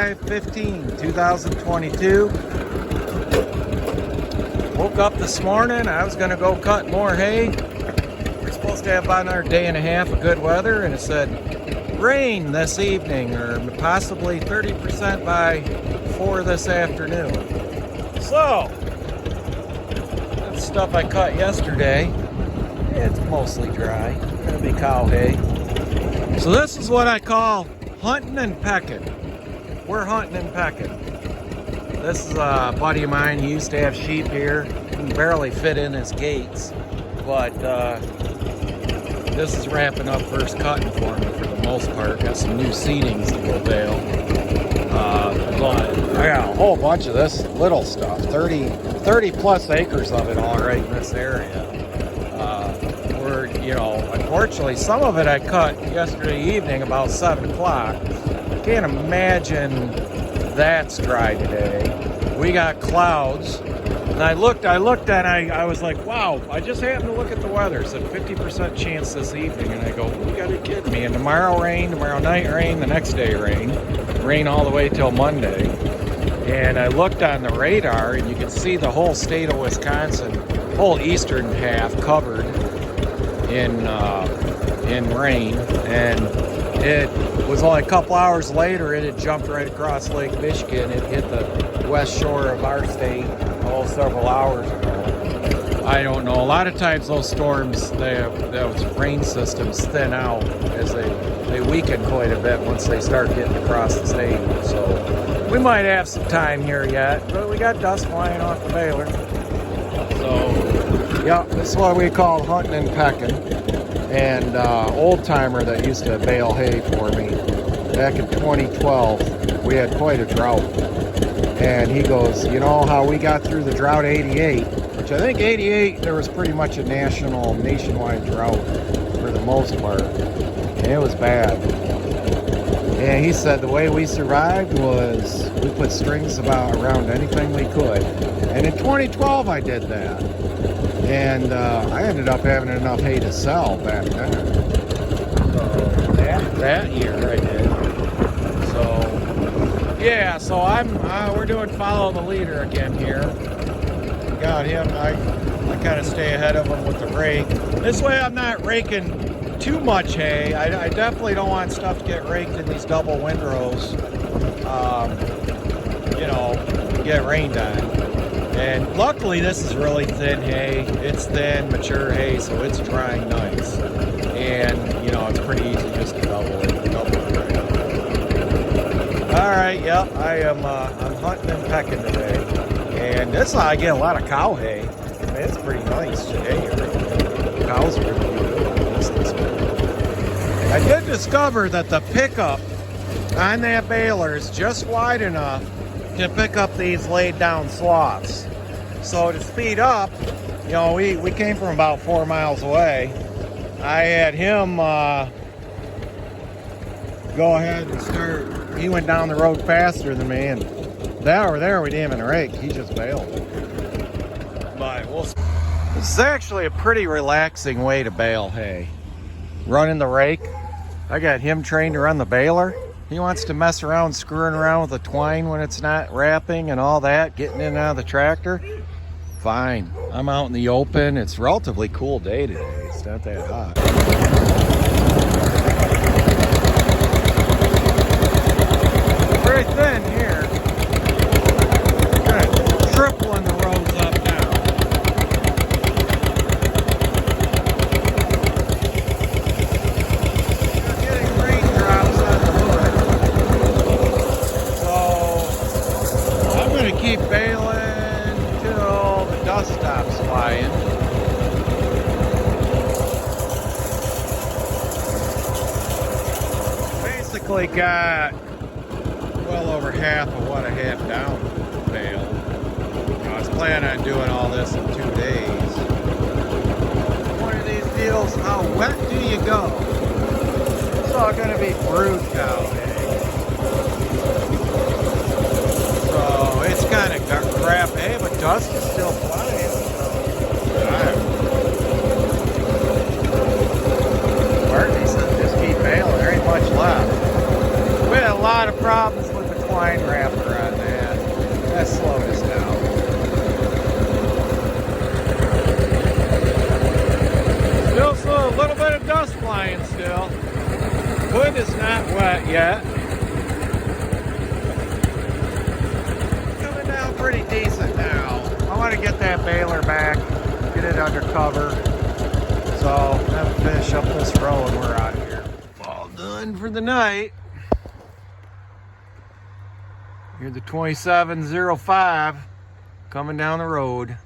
5/15/2022. Woke up this morning. I was going to go cut more hay. We're supposed to have about another day and a half of good weather, and it said rain this evening, or possibly 30% by 4 this afternoon. So, that stuff I cut yesterday, it's mostly dry. It's going to be cow hay. So this is what I call hunting and pecking. We're hunting and pecking. This is a buddy of mine. He used to have sheep here. He can barely fit in his gates. But this is wrapping up first cutting for me for the most part. Got some new seedings to go bale. I got a whole bunch of this little stuff. 30 plus acres of it all right in this area. Unfortunately, some of it I cut yesterday evening about 7 o'clock. I can't imagine that's dry today. We got clouds. And I looked and I was like, wow, I just happened to look at the weather. It said 50% chance this evening. And I go, you gotta be kidding me. And tomorrow rain, tomorrow night rain, the next day rain. Rain all the way till Monday. And I looked on the radar and you can see the whole state of Wisconsin, whole eastern half covered in rain. And it was only a couple hours later, it had jumped right across Lake Michigan. It hit the west shore of our state several hours ago. I don't know. A lot of times those storms, those rain systems thin out as they weaken quite a bit once they start getting across the state. So we might have some time here yet, but we got dust flying off the baler. So yeah, this is what we call hunting and pecking. And old timer that used to bale hay for me back in 2012, we had quite a drought. And he goes, you know how we got through the drought 88, which I think 88 there was pretty much a nationwide drought for the most part. And it was bad. And he said the way we survived was we put strings around anything we could. And in 2012 I did that. And I ended up having enough hay to sell back then. So that year I did. So yeah, so we're doing follow the leader again here. Got him. I kind of stay ahead of him with the rake. This way I'm not raking too much hay. I definitely don't want stuff to get raked in these double windrows. Get rained on. And luckily this is really thin hay. It's thin, mature hay, so it's drying nice. And it's pretty easy just to double it. Alright, yep, I'm hunting and pecking today. And I get a lot of cow hay. I mean, it's pretty nice hay here. The cows are pretty good. I did discover that the pickup on that baler is just wide enough to pick up these laid down swaths. So to speed up, we came from about 4 miles away. I had him go ahead and start. He went down the road faster than me, and there we didn't even rake. He just bailed. But this is actually a pretty relaxing way to bale hay. Running the rake. I got him trained to run the baler. He wants to mess around, screwing around with the twine when it's not wrapping and all that, getting in and out of the tractor. Fine. I'm out in the open. It's a relatively cool day today. It's not that hot. Very thin here. Kind of tripling the rows up now. We're getting raindrops on the hood. So I'm going to keep baling till the dust stops flying. Basically got well over half of what I have down bale. I was planning on doing all this in 2 days. One of these deals, how wet do you go? It's all going to be brood cow hay. So it's kind of crap hay, but dust is still flying. Marty said just keep bailing. There ain't much left. We had a lot of problems with the twine wrapper on that. That slowed us down. Still a little bit of dust flying still. Hood is not wet yet. Coming down pretty decent now. I want to get that baler back, get it under cover. So, have to finish up this row and we're out of here. All done for the night. Here's the 2705 coming down the road.